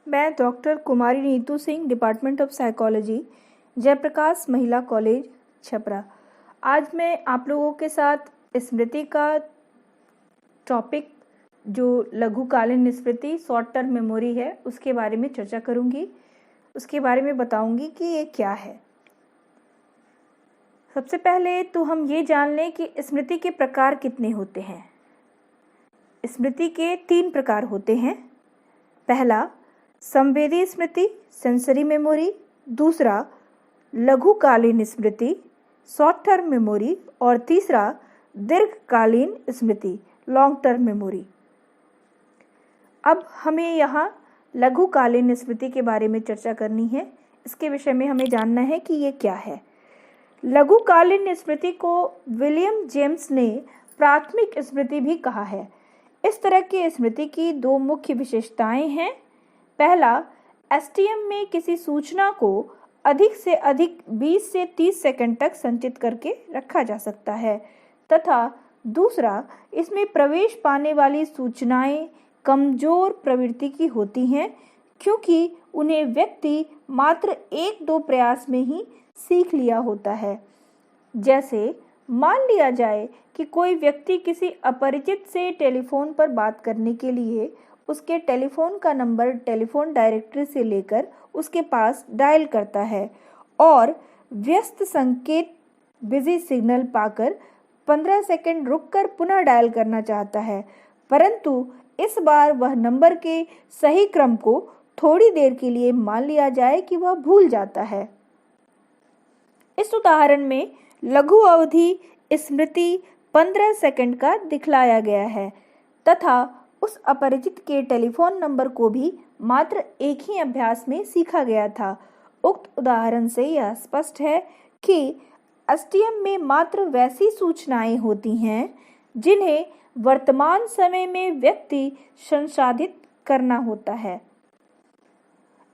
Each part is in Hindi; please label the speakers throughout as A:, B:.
A: मैं doctor Kumari Neetu Singh, department of psychology, Jayaprakash Mahila College, Chhapra. आज मैं आप लोगों के साथ स्मृति का टॉपिक जो लघुकालीन स्मृति शॉर्ट टर्म मेमोरी है उसके बारे में चर्चा करूंगी। उसके बारे में बताऊंगी कि ये क्या है। सबसे पहले तो हम ये जान लें कि स्मृति के प्रकार कितने होते हैं। स्मृति के 3 प्रकार होते हैं। पहला संवेदी स्मृति, सेंसरी मेमोरी। दूसरा लघुकालीन स्मृति, शॉर्ट टर्म मेमोरी। और तीसरा दीर्घकालीन स्मृति, लॉन्ग टर्म मेमोरी। अब हमें यहाँ लघुकालीन स्मृति के बारे में चर्चा करनी है। इसके विषय में हमें जानना है कि ये क्या है। लघुकालीन स्मृति को विलियम जेम्स ने प्राथमिक स्मृति भी कहा है। इस तरह की स्मृति की 2 मुख्य विशेषताएं हैं। पहला, एसटीएम में किसी सूचना को अधिक से अधिक 20 से 30 सेकंड तक संचित करके रखा जा सकता है तथा दूसरा, इसमें प्रवेश पाने वाली सूचनाएं कमजोर प्रवृत्ति की होती हैं क्योंकि उन्हें व्यक्ति मात्र 1-2 प्रयास में ही सीख लिया होता है। जैसे मान लिया जाए कि कोई व्यक्ति किसी अपरिचित से टेलीफोन पर बात करने के लिए उसके टेलीफोन का नंबर टेलीफोन डायरेक्टरी से लेकर उसके पास डायल करता है और व्यस्त संकेत बिजी सिग्नल पाकर 15 सेकंड रुककर पुनः डायल करना चाहता है, परंतु इस बार वह नंबर के सही क्रम को थोड़ी देर के लिए मान लिया जाए कि वह भूल जाता है। इस उदाहरण में लघु अवधि स्मृति 15 सेकंड का दिखलाया गया है तथा उस अपरिचित के टेलीफोन नंबर को भी मात्र एक ही अभ्यास में सीखा गया था। उक्त उदाहरण से यह स्पष्ट है कि एसटीएम में मात्र वैसी सूचनाएं होती हैं जिन्हें वर्तमान समय में व्यक्ति संसाधित करना होता है।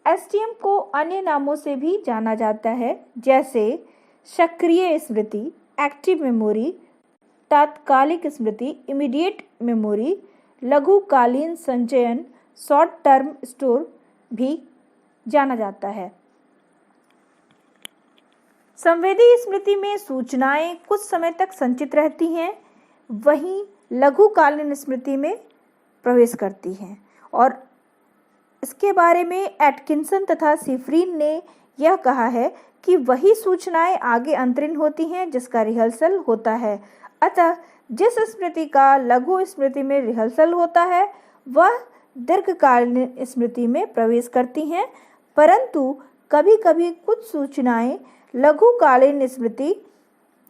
A: एसटीएम को अन्य नामों से भी जाना जाता है, जैसे सक्रिय स्मृति, एक्टिव मेमोरी, तात्कालिक स्मृति, इमीडिएट मेमोरी, लघुकालीन संचयन, शॉर्ट टर्म स्टोर भी जाना जाता है। संवेदी स्मृति में सूचनाएं कुछ समय तक संचित रहती हैं, वहीं लघुकालीन स्मृति में प्रवेश करती हैं। और इसके बारे में एटकिंसन तथा सिफरीन ने यह कहा है कि वही सूचनाएं आगे अंतरिन होती हैं जिसका रिहर्सल होता है। अतः जिस स्मृति का लघु स्मृति में रिहर्सल होता है वह दीर्घकालीन स्मृति में प्रवेश करती हैं, परंतु कभी-कभी कुछ सूचनाएं लघुकालीन स्मृति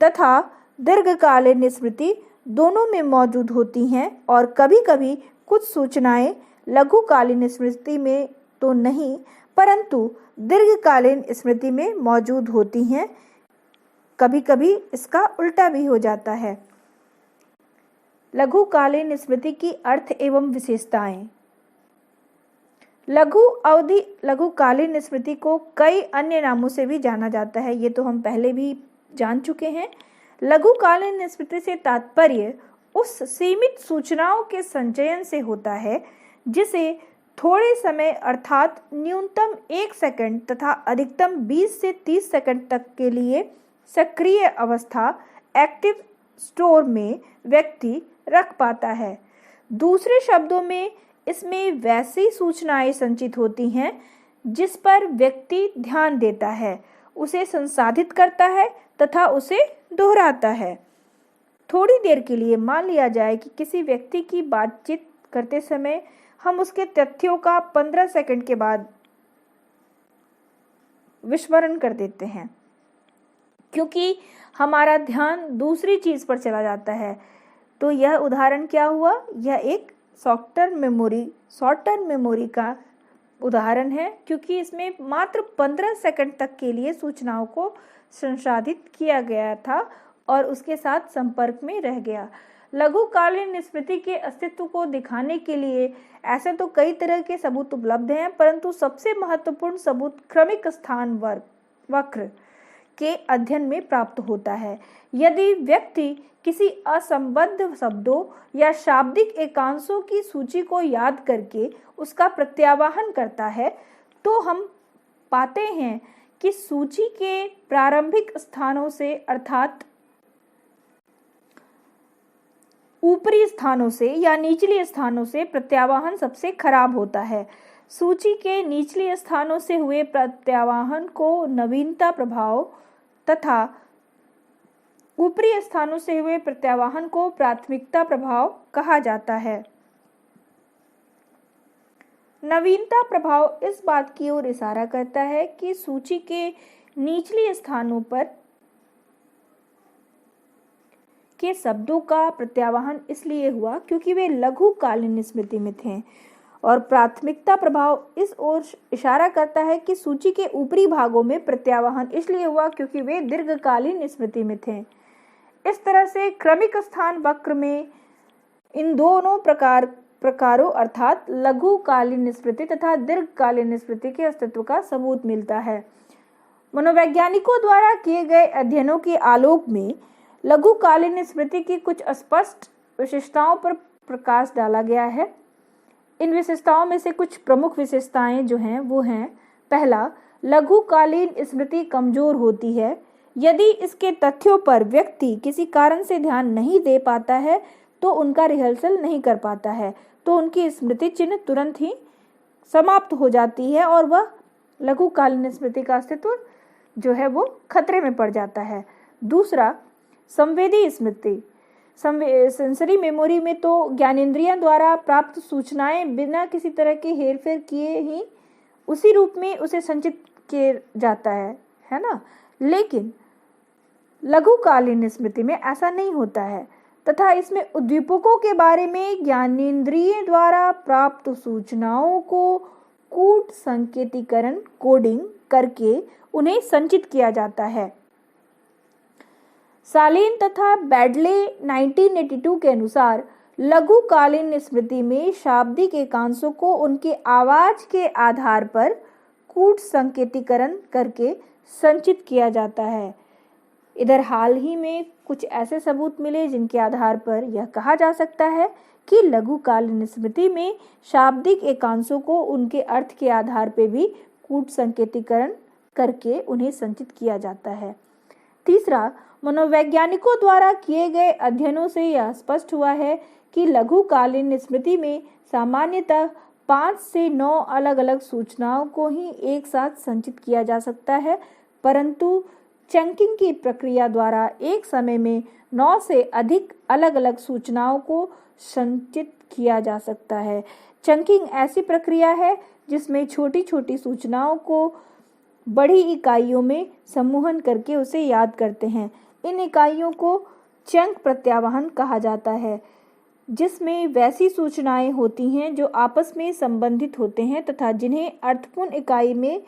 A: तथा दीर्घकालीन स्मृति दोनों में मौजूद होती हैं और कभी-कभी कुछ सूचनाएं लघुकालीन स्मृति में तो नहीं परंतु दीर्घकालीन स्मृति में मौजूद होती हैं। कभी-कभी इसका उल्टा भी हो जाता है। लघुकालीन स्मृति की अर्थ एवं विशेषताएं। लघु अवधि लघुकालीन स्मृति को कई अन्य नामों से भी जाना जाता है, ये तो हम पहले भी जान चुके हैं। लघुकालीन स्मृति से तात्पर्य उस सीमित सूचनाओं के संचयन से होता है जिसे थोड़े समय अर्थात न्यूनतम 1 सेकंड तथा अधिकतम 20 से 30 सेकंड तक के लिए सक्रिय अवस्था एक्टिव स्टोर में व्यक्ति रख पाता है। दूसरे शब्दों में इसमें वैसी सूचनाएं संचित होती हैं जिस पर व्यक्ति ध्यान देता है, उसे संसाधित करता है तथा उसे दोहराता है। थोड़ी देर के लिए मान लिया जाए कि किसी व्यक्ति की बातचीत करते समय हम उसके तथ्यों का 15 सेकंड के बाद विस्मरण कर देते हैं क्योंकि हमारा ध्यान दूसरी चीज पर चला जाता है। तो यह उदाहरण क्या हुआ? यह एक शॉर्ट टर्म मेमोरी का उदाहरण है क्योंकि इसमें मात्र 15 सेकंड तक के लिए सूचनाओं को संसाधित किया गया था और उसके साथ संपर्क में रह गया। लघुकालीन स्मृति के अस्तित्व को दिखाने के लिए ऐसे तो कई तरह के सबूत उपलब्ध हैं, परंतु सबसे महत्वपूर्ण सबूत क्रमिक स्थान वक्र के अध्ययन में प्राप्त होता है। यदि व्यक्ति किसी असंबद्ध शब्दों या शाब्दिक एकांशों की सूची को याद करके उसका प्रत्यावाहन करता है तो हम पाते हैं कि सूची के प्रारंभिक स्थानों से अर्थात ऊपरी स्थानों से या निचले स्थानों से प्रत्यावाहन सबसे खराब होता है। सूची के निचले स्थानों से हुए प्रत्यावाहन को नवीनता प्रभाव तथा ऊपरी स्थानों से हुए प्रत्यावाहन को प्राथमिकता प्रभाव कहा जाता है। नवीनता प्रभाव इस बात की ओर इशारा करता है कि सूची के निचले स्थानों पर के शब्दों का प्रत्यावाहन इसलिए हुआ क्योंकि वे लघुकालीन स्मृति में थे, और प्राथमिकता प्रभाव इस ओर इशारा करता है कि सूची के ऊपरी भागों में प्रत्यावाहन इसलिए हुआ क्योंकि वे दीर्घकालीन स्मृति में थे। इस तरह से क्रमिक स्थान वक्र में इन दोनों प्रकारों अर्थात लघुकालीन स्मृति तथा दीर्घकालीन स्मृति के अस्तित्व का सबूत मिलता है। मनोवैज्ञानिकों द्वारा किए गए अध्ययनों के आलोक में लघुकालीन स्मृति की कुछ स्पष्ट विशेषताओं पर प्रकाश डाला गया है। इन विशेषताओं में से कुछ प्रमुख विशेषताएं जो हैं वो हैं, पहला, लघुकालीन स्मृति कमजोर होती है। यदि इसके तथ्यों पर व्यक्ति किसी कारण से ध्यान नहीं दे पाता है तो उनका रिहर्सल नहीं कर पाता है, तो उनकी स्मृति चिन्ह तुरंत ही समाप्त हो जाती है और वह लघुकालीन स्मृति का अस्तित्व जो है वो खतरे में पड़ जाता है। दूसरा, संवेदी स्मृति। सेंसरी मेमोरी में तो ज्ञानेंद्रियों द्वारा प्राप्त सूचनाएं बिना किसी तरह के हेरफेर किए ही उसी रूप में उसे संचित किया जाता है ना। लेकिन लघुकालीन स्मृति में ऐसा नहीं होता है तथा इसमें उद्दीपकों के बारे में ज्ञानेंद्रियों द्वारा प्राप्त सूचनाओं को कूट संकेतीकरण कोडिंग करके उन्हें संचित किया जाता है। सालेन तथा बैडले 1982 के अनुसार लघुकालीन स्मृति में शाब्दिक एकांशों को उनके आवाज के आधार पर कूट संकेतीकरण करके संचित किया जाता है। इधर हाल ही में कुछ ऐसे सबूत मिले जिनके आधार पर यह कहा जा सकता है कि लघुकालीन स्मृति में शाब्दिक एकांशों को उनके अर्थ के आधार पर भी कूट संकेतीकरण करके उन्हें संचित किया जाता है। तीसरा, मनोवैज्ञानिकों द्वारा किए गए अध्ययनों से यह स्पष्ट हुआ है कि लघुकालीन स्मृति में सामान्यतः 5 से 9 अलग अलग सूचनाओं को ही एक साथ संचित किया जा सकता है, परंतु चंकिंग की प्रक्रिया द्वारा एक समय में 9 से अधिक अलग अलग सूचनाओं को संचित किया जा सकता है। चंकिंग ऐसी प्रक्रिया है जिसमें छोटी छोटी सूचनाओं को बड़ी इकाइयों में समूहन करके उसे याद करते हैं। इन इकाइयों को चंक प्रत्यावाहन कहा जाता है, जिसमें वैसी सूचनाएं होती हैं जो आपस में संबंधित होते हैं तथा जिन्हें अर्थपूर्ण इकाई में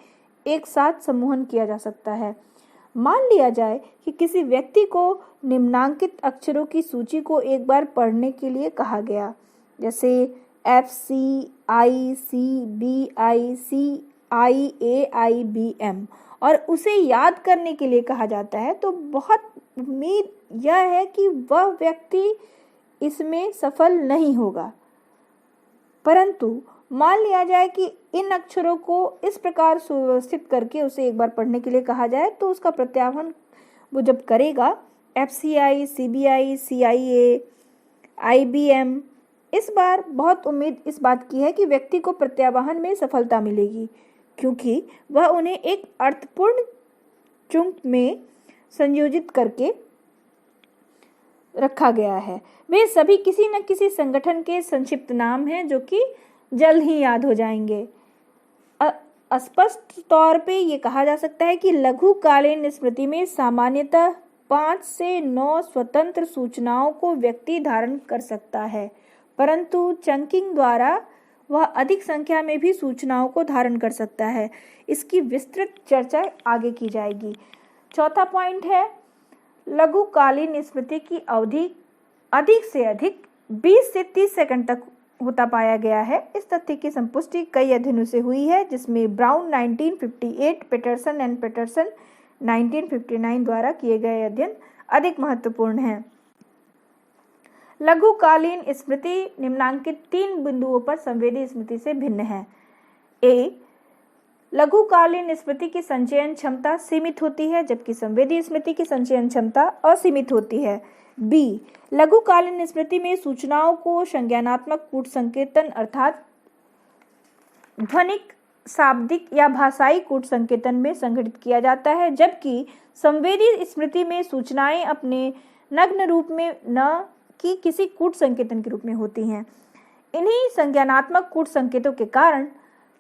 A: एक साथ समूहन किया जा सकता है। मान लिया जाए कि किसी व्यक्ति को निम्नांकित अक्षरों की सूची को एक बार पढ़ने के लिए कहा गया, जैसे FCICBICIAIBM, और उसे याद करने के लिए कहा जाता है, तो बहुत उम्मीद यह है कि वह व्यक्ति इसमें सफल नहीं होगा। परंतु मान लिया जाए कि इन अक्षरों को इस प्रकार सुव्यवस्थित करके उसे एक बार पढ़ने के लिए कहा जाए तो उसका प्रत्यावाहन वो जब करेगा FCI, CBI, CIA, IBM, इस बार बहुत उम्मीद इस बात की है कि व्यक्ति को प्रत्यावाहन में सफलता मिलेगी, क्योंकि वह उन्हें एक अर्थपूर्ण चंक में संयोजित करके रखा गया है। वे सभी किसी न किसी संगठन के संक्षिप्त नाम हैं जो कि जल्द ही याद हो जाएंगे। स्पष्ट तौर पे ये कहा जा सकता है कि लघुकालीन स्मृति में सामान्यतः 5 से 9 स्वतंत्र सूचनाओं को व्यक्ति धारण कर सकता है, परंतु चंकिंग द्वारा वह अधिक संख्या में भी सूचनाओं को धारण कर सकता है। इसकी विस्तृत चर्चा आगे की जाएगी। चौथा पॉइंट है, लघुकालीन स्मृति की अवधि अधिक से अधिक 20 से 30 सेकंड तक होता पाया गया है। इस तथ्य की संपुष्टि कई अध्ययनों से हुई है, जिसमें ब्राउन 1958, पेटरसन 1959 द्वारा किए गए अध्ययन अधिक महत्वपूर्ण हैं। लघुकालीन स्मृति निम्नांकित 3 बिंदुओं पर संवेदी स्मृति से भिन्न है। ए, लघुकालीन स्मृति की संचयन क्षमता सीमित होती है, जबकि संवेदी स्मृति की संचयन क्षमता असीमित होती है। बी, लघुकालीन स्मृति में सूचनाओं को संज्ञानात्मक कूट संकेतन अर्थात ध्वनिक, शाब्दिक या भाषाई कूट संकेतन में संगठित किया जाता है, जबकि संवेदी स्मृति में सूचनाएं अपने नग्न रूप में न कि किसी कूट संकेतन के रूप में होती हैं। इन्हीं संज्ञानात्मक कूट संकेतों के कारण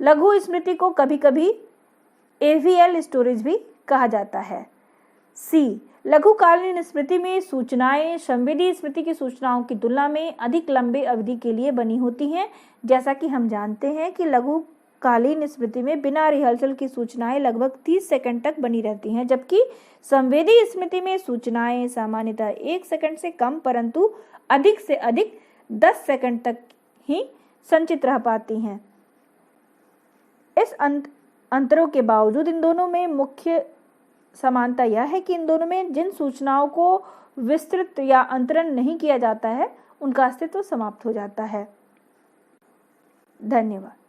A: लघु स्मृति को कभी-कभी एवीएल स्टोरेज भी कहा जाता है। सी, लघुकालीन स्मृति में सूचनाएं संवेदी स्मृति की सूचनाओं की तुलना में अधिक लंबे अवधि के लिए बनी होती हैं। जैसा कि हम जानते हैं कि लघुकालीन स्मृति में बिना रिहर्सल की सूचनाएं लगभग 30 सेकंड तक बनी रहती हैं, जबकि संवेदी स्मृति में सूचनाएं सामान्यतः 1 सेकंड से कम परंतु अधिक से अधिक 10 सेकंड तक ही संचित रह पाती हैं। इस अंतरों के बावजूद इन दोनों में मुख्य समानता यह है कि इन दोनों में जिन सूचनाओं को विस्तृत या अंतरण नहीं किया जाता है उनका अस्तित्व समाप्त हो जाता है। धन्यवाद।